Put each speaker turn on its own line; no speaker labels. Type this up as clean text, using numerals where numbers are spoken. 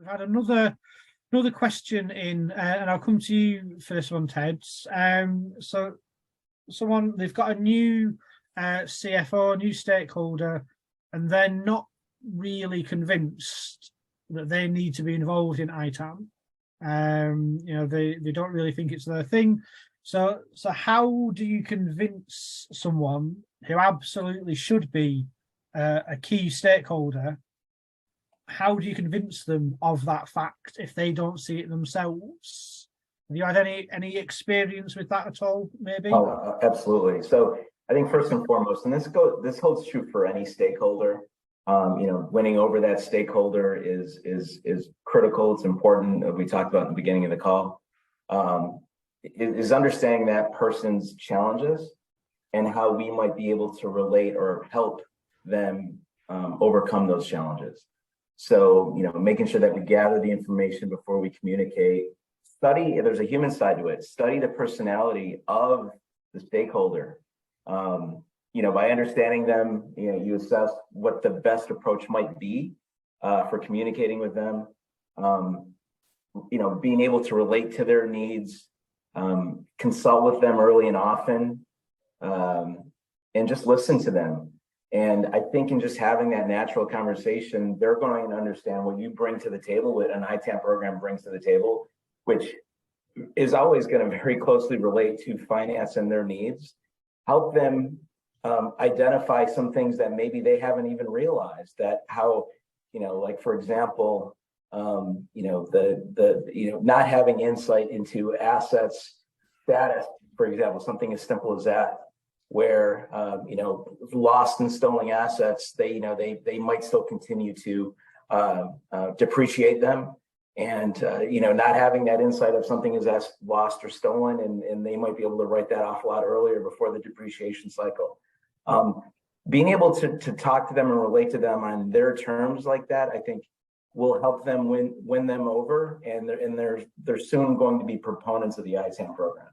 we've had another question in, and I'll come to you for this one, Ted. So they've got a new CFO, new stakeholder, and they're not really convinced that they need to be involved in ITAM. They don't really think it's their thing. So how do you convince someone who absolutely should be a key stakeholder? How do you convince them of that fact if they don't see it themselves? Have you had any experience with that at all, maybe?
Oh, absolutely. So I think first and foremost, and this holds true for any stakeholder, winning over that stakeholder is critical. It's important. We talked about in the beginning of the call, is understanding that person's challenges and how we might be able to relate or help them overcome those challenges. So, making sure that we gather the information before we communicate. Study, there's a human side to it. Study the personality of the stakeholder. By understanding them, you assess what the best approach might be for communicating with them. Being able to relate to their needs, consult with them early and often, and just listen to them. And I think in just having that natural conversation, they're going to understand what you bring to the table, what an ITAM program brings to the table, which is always going to very closely relate to finance and their needs. Help them identify some things that maybe they haven't even realized, that how, like for example, not having insight into assets status, for example, something as simple as that, where lost and stolen assets, they might still continue to depreciate them, and not having that insight of something is as lost or stolen, and they might be able to write that off a lot earlier before the depreciation cycle. Being able to talk to them and relate to them on their terms like that, I think will help them win them over, and they're soon going to be proponents of the ITAM program.